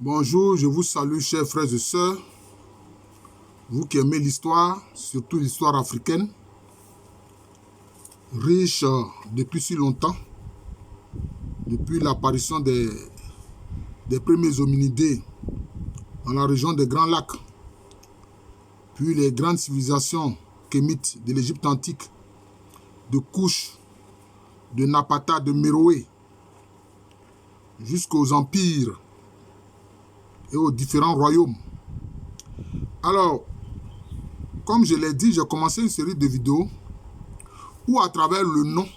Bonjour, je vous salue, chers frères et sœurs, vous qui aimez l'histoire, surtout l'histoire africaine, riche depuis si longtemps, depuis l'apparition des premiers hominidés dans la région des Grands Lacs, puis les grandes civilisations kémites de l'Égypte antique, de Kouch, de Napata, de Méroé, jusqu'aux empires et aux différents royaumes. Alors, comme je l'ai dit, j'ai commencé une série de vidéos où à travers le nom,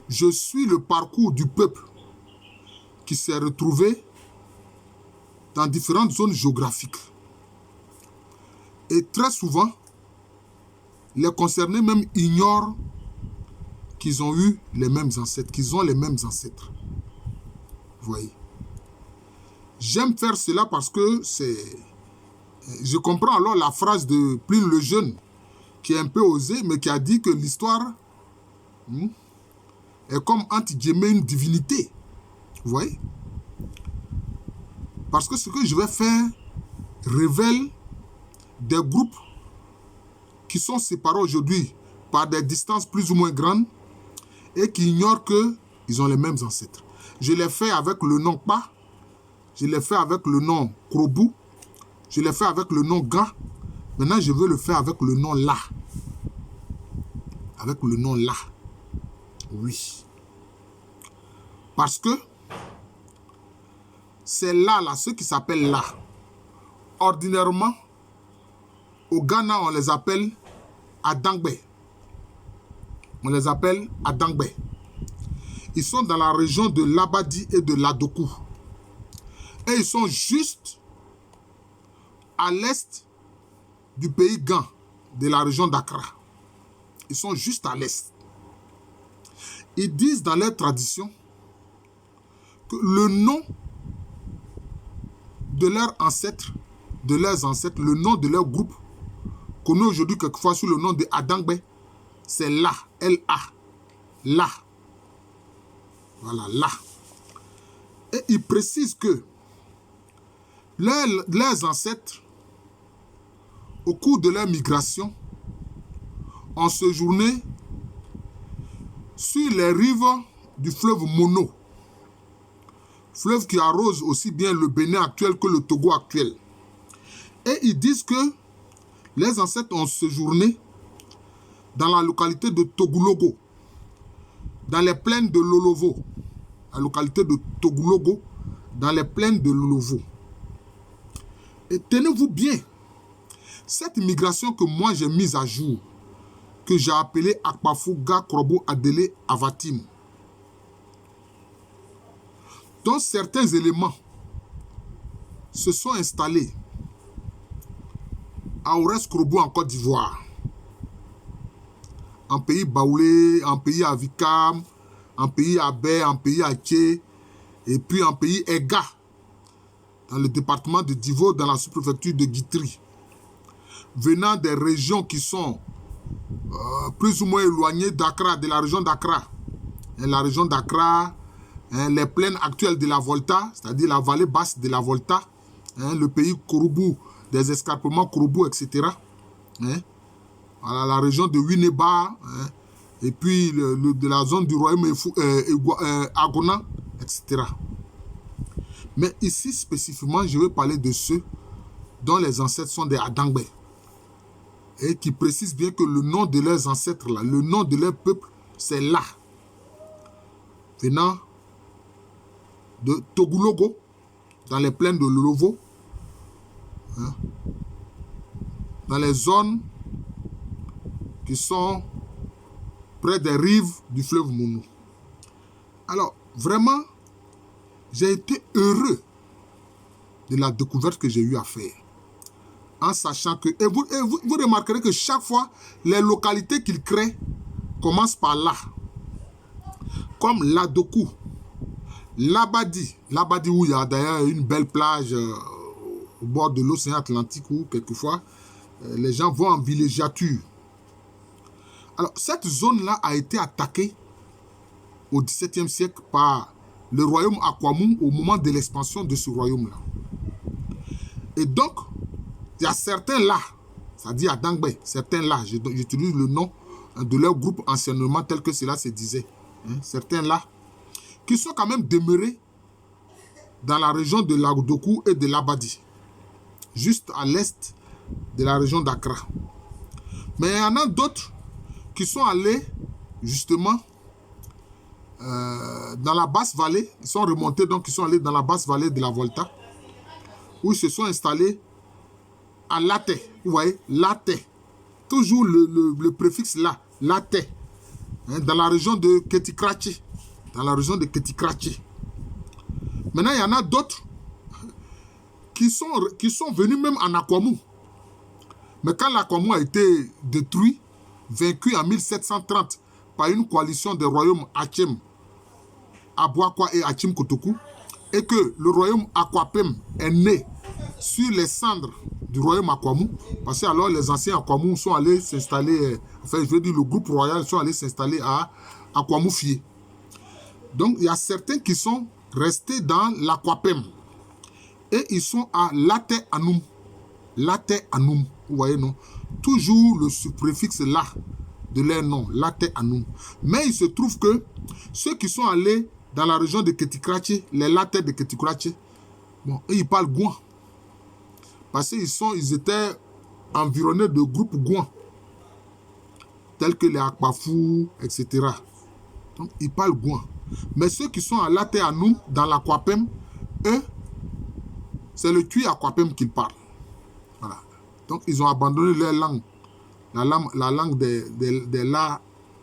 je suis le parcours du peuple qui s'est retrouvé dans différentes zones géographiques. Et très souvent, les concernés même ignorent qu'ils ont eu les mêmes ancêtres, qu'ils ont les mêmes ancêtres. Vous voyez. J'aime faire cela parce que je comprends alors la phrase de Pline le Jeune, qui est un peu osée, mais qui a dit que l'histoire est comme entre guillemets une divinité. Vous voyez? Parce que ce que je vais faire révèle des groupes qui sont séparés aujourd'hui par des distances plus ou moins grandes et qui ignorent qu'ils ont les mêmes ancêtres. Je l'ai fait avec le nom Pa, je l'ai fait avec le nom Krobu, je l'ai fait avec le nom Ga. Maintenant, je veux le faire avec le nom La. Avec le nom La. Oui. Parce que c'est là, ceux qui s'appellent La. Ordinairement, au Ghana, on les appelle Adangbe. On les appelle Adangbe. Ils sont dans la région de l'Abadi et de l'Adokou. Et ils sont juste à l'est du pays Gan, de la région d'Accra. Ils sont juste à l'est. Ils disent dans leur tradition que le nom de leurs ancêtres, le nom de leur groupe, connu aujourd'hui quelquefois sous le nom de Adangbe, c'est La, L-A, La. Voilà, La. Et ils précisent que leurs ancêtres, au cours de leur migration, ont séjourné sur les rives du fleuve Mono, fleuve qui arrose aussi bien le Bénin actuel que le Togo actuel. Et ils disent que les ancêtres ont séjourné dans la localité de Togulogo, dans les plaines de l'Olovo, la localité de Togulogo, dans les plaines de l'Olovo. Et tenez-vous bien, cette migration que moi j'ai mise à jour, que j'ai appelée Akpafou, Ga, Krobo, Adele, Avatim, dont certains éléments se sont installés à Ores Krobo en Côte d'Ivoire, en pays Baoulé, en pays Avikam, en pays Abé, en pays Aké, et puis en pays Ega, dans le département de Divo, dans la sous-préfecture de Guitry, venant des régions qui sont plus ou moins éloignées d'Accra, de la région d'Accra. La région d'Accra, les plaines actuelles de la Volta, c'est-à-dire la vallée basse de la Volta, le pays Kouroubou, des escarpements Kouroubou, etc. Voilà, la région de Wineba, et puis de la zone du royaume Agona, etc. Mais ici, spécifiquement, je vais parler de ceux dont les ancêtres sont des Adangbe, et qui précisent bien que le nom de leurs ancêtres, là, le nom de leur peuple, c'est La, venant de Togulogo, dans les plaines de l'Olovo, dans les zones qui sont près des rives du fleuve Mounou. Alors, vraiment, j'ai été heureux de la découverte que j'ai eu à faire. En sachant que, et vous remarquerez que chaque fois, les localités qu'il crée commencent par là. Comme l'Adokou, l'Abadi où il y a d'ailleurs une belle plage au bord de l'océan Atlantique où quelquefois les gens vont en villégiature. Alors, cette zone-là a été attaquée au XVIIe siècle par le royaume Akwamou au moment de l'expansion de ce royaume-là. Et donc, il y a certains là, c'est-à-dire à Dangbe, certains là, j'utilise le nom de leur groupe anciennement tel que cela se disait. Certains là, qui sont quand même demeurés dans la région de l'Agodokou et de l'Abadi, juste à l'est de la région d'Accra. Mais il y en a d'autres qui sont allés justement dans la basse vallée. Ils sont remontés, donc ils sont allés dans la basse vallée de la Volta, où ils se sont installés à Late. Vous voyez, Late. Toujours le préfixe là, Late. Dans la région de Ketikrachi. Dans la région de Ketikrachi. Maintenant, il y en a d'autres qui sont venus même en Akwamou. Mais quand l'Akwamou a été détruit, vaincu en 1730 par une coalition des royaumes Achem, Abouakwa et Achim Kotokou, et que le royaume Akwapem est né sur les cendres du royaume Akwamou, parce que alors les anciens Akwamou sont allés s'installer, enfin je veux dire le groupe royal sont allés s'installer à Akwamou-Fié. Donc il y a certains qui sont restés dans l'Akwapem et ils sont à Late Anoum. Late Anoum, vous voyez non? Toujours le préfixe là de leur nom, Late Anoum. Mais il se trouve que ceux qui sont allés dans la région de Ketikrachi, les Late de Ketikrachi, bon, eux, ils parlent Gouan. Parce qu'ils étaient environnés de groupes Gouan, tels que les Akpafou, etc. Donc, ils parlent Gouan. Mais ceux qui sont à Late Anoum, dans l'Akwapem, eux, c'est le Tui Akwapem qu'ils parlent. Voilà. Donc, ils ont abandonné leur langue. La langue des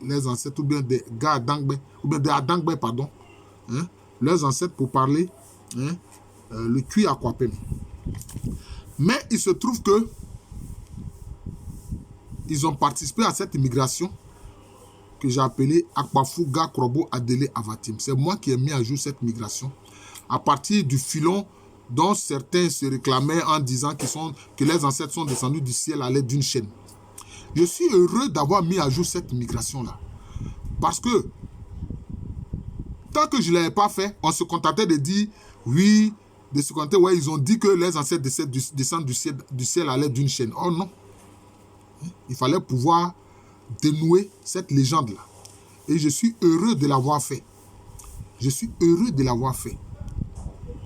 les ancêtres, ou bien des gars Dangbe, ou bien des Adangbe, pardon. Leurs ancêtres pour parler le Tui Akwapem. Mais il se trouve que ils ont participé à cette immigration que j'ai appelée Akpafou, Ga, Krobo, Adele, Avatim. C'est moi qui ai mis à jour cette migration à partir du filon dont certains se réclamaient en disant que les ancêtres sont descendus du ciel à l'aide d'une chaîne. Je suis heureux d'avoir mis à jour cette migration-là. Parce que tant que je ne l'avais pas fait, on se contentait de dire oui, de se contenter, ouais, ils ont dit que les ancêtres descendent du ciel à l'aide d'une chaîne. Oh non. Il fallait pouvoir dénouer cette légende-là. Et je suis heureux de l'avoir fait. Je suis heureux de l'avoir fait.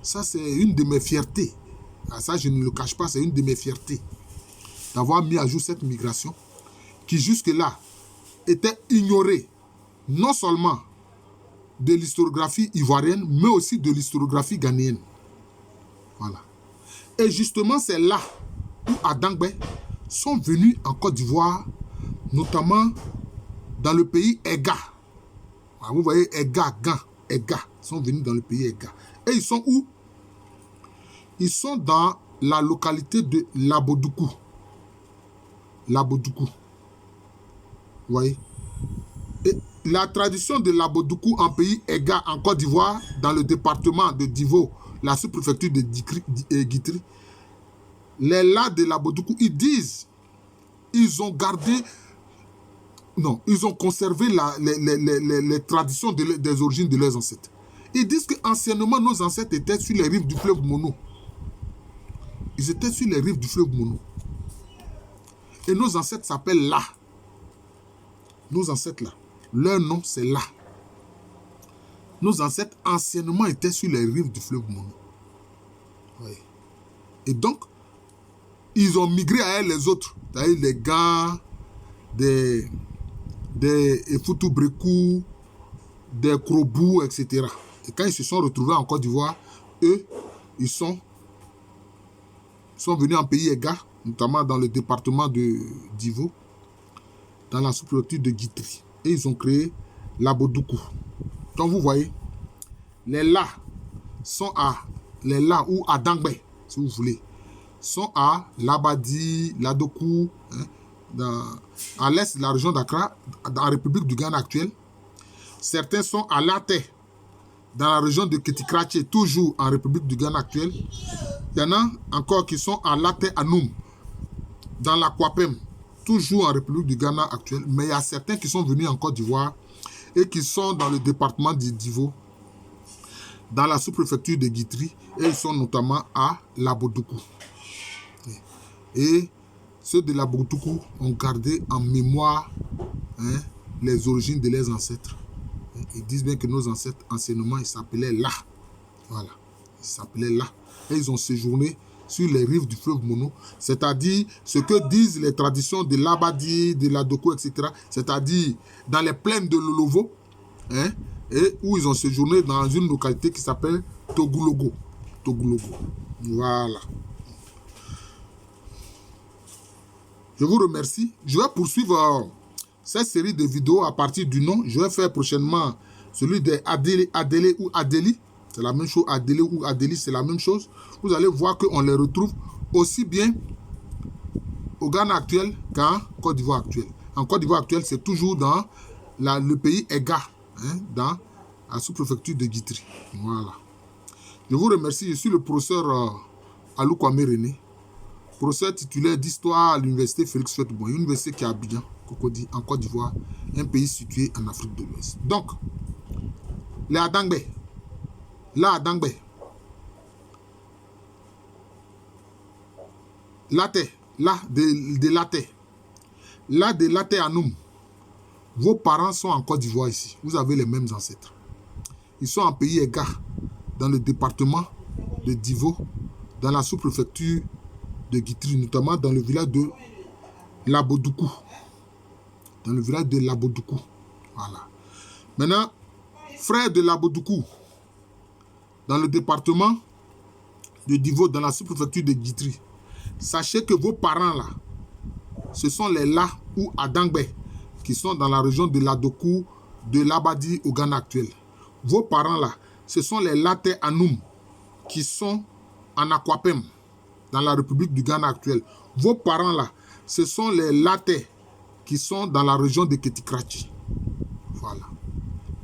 Ça, c'est une de mes fiertés. Ça, je ne le cache pas, c'est une de mes fiertés. D'avoir mis à jour cette migration qui jusque-là était ignorée, non seulement de l'historiographie ivoirienne, mais aussi de l'historiographie ghanéenne. Voilà. Et justement, c'est là où Adangbe sont venus en Côte d'Ivoire, notamment dans le pays Ega. Vous voyez, Ega, Gan, Ega, sont venus dans le pays Ega. Et ils sont où? Ils sont dans la localité de Labodoukou. Labodoukou. Vous voyez? Et la tradition de Labodoukou en pays Ega, en Côte d'Ivoire, dans le département de Divo, la sous-préfecture de Guitry, les là de Labodoukou, ils disent, ils ont gardé, non, ils ont conservé les traditions des origines de leurs ancêtres. Ils disent qu'anciennement, nos ancêtres étaient sur les rives du fleuve Mono. Ils étaient sur les rives du fleuve Mono. Et nos ancêtres s'appellent là. Nos ancêtres là. Leur nom, c'est là. Nos ancêtres anciennement étaient sur les rives du fleuve Mono. Oui. Et donc, ils ont migré à elle les autres. C'est-à-dire les Gans, des Efutu Brekou, des Krobou, etc. Et quand ils se sont retrouvés en Côte d'Ivoire, eux, ils sont venus en pays Ega, notamment dans le département de Divo, dans la sous-préfecture de Guitry. Et ils ont créé Labodoukou. Donc vous voyez, les là sont à les là ou à Dangbe, si vous voulez, sont à Labadi, Ladokou, à l'est de la région d'Accra, dans la République du Ghana actuelle. Certains sont à Late, dans la région de Ketikrachi, toujours en République du Ghana actuelle. Il y en a encore qui sont à Late Anoum, dans l'Akwapem, toujours en République du Ghana actuelle. Mais il y a certains qui sont venus en Côte d'Ivoire et qui sont dans le département du Divo, dans la sous-préfecture de Guitry, et ils sont notamment à Labodoukou. Et ceux de l'Aboutoukou ont gardé en mémoire les origines de leurs ancêtres. Ils disent bien que nos ancêtres, anciennement, ils s'appelaient là. Voilà. Ils s'appelaient là. Et ils ont séjourné sur les rives du fleuve Mono, c'est-à-dire ce que disent les traditions de l'Abadi, de l'Adoko, etc., c'est-à-dire dans les plaines de l'Olovo, et où ils ont séjourné dans une localité qui s'appelle Togulogo. Togulogo. Voilà. Je vous remercie. Je vais poursuivre cette série de vidéos à partir du nom. Je vais faire prochainement celui de Adélé ou Adélie. C'est la même chose. Adélé ou Adélie, c'est la même chose. Vous allez voir qu'on les retrouve aussi bien au Ghana actuel qu'en Côte d'Ivoire actuelle. En Côte d'Ivoire actuelle, c'est toujours dans le pays Ega, dans la sous-préfecture de Guitry. Voilà. Je vous remercie. Je suis le professeur Alou Kwame René, professeur titulaire d'histoire à l'université Félix Houphouët-Boigny, une université qui est à Abidjan, Cocody, en Côte d'Ivoire, un pays situé en Afrique de l'Ouest. Donc, les Adangbe, la Adangbe, Laté, là de Laté, là de Laté Anoum. Vos parents sont en Côte d'Ivoire ici. Vous avez les mêmes ancêtres. Ils sont en pays Ega, dans le département de Divo, dans la sous-préfecture de Guitry, notamment dans le village de Labodoukou. Dans le village de Labodoukou. Voilà. Maintenant, frère de Labodoukou, dans le département de Divo, dans la sous-préfecture de Guitry, sachez que vos parents là, ce sont les La ou Adangbe, qui sont dans la région de l'Adokou, de l'Abadi au Ghana actuel. Vos parents là, ce sont les Laté Anoum, qui sont en Akwapem, dans la République du Ghana actuelle. Vos parents là, ce sont les Laté qui sont dans la région de Ketikrachi. Voilà.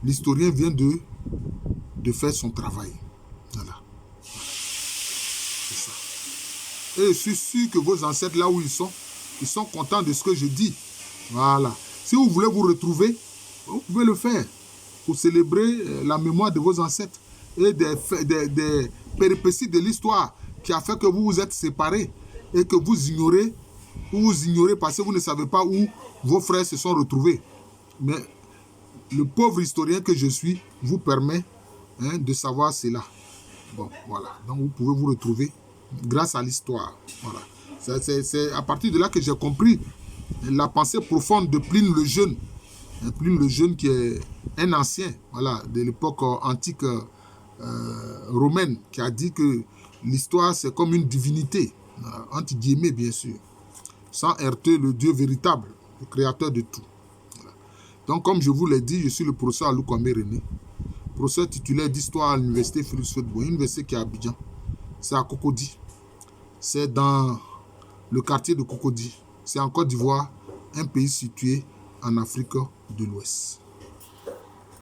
L'historien vient de faire son travail. Voilà. C'est ça. Et je suis sûr que vos ancêtres, là où ils sont contents de ce que je dis. Voilà. Si vous voulez vous retrouver, vous pouvez le faire pour célébrer la mémoire de vos ancêtres et des péripéties de l'histoire qui a fait que vous vous êtes séparés et que vous ignorez parce que vous ne savez pas où vos frères se sont retrouvés. Mais le pauvre historien que je suis vous permet de savoir cela. Bon, voilà. Donc vous pouvez vous retrouver grâce à l'histoire. Voilà. C'est à partir de là que j'ai compris la pensée profonde de Pline le Jeune. Pline le Jeune qui est un ancien, voilà, de l'époque antique romaine, qui a dit que l'histoire c'est comme une divinité, entre guillemets bien sûr, sans heurter le Dieu véritable, le créateur de tout. Voilà. Donc comme je vous l'ai dit, je suis le professeur Alou Kwame René, professeur titulaire d'histoire à l'université Félix Houphouët-Boigny, une université qui est à Abidjan. C'est à Cocody. C'est dans le quartier de Cocody. C'est en Côte d'Ivoire, un pays situé en Afrique de l'Ouest.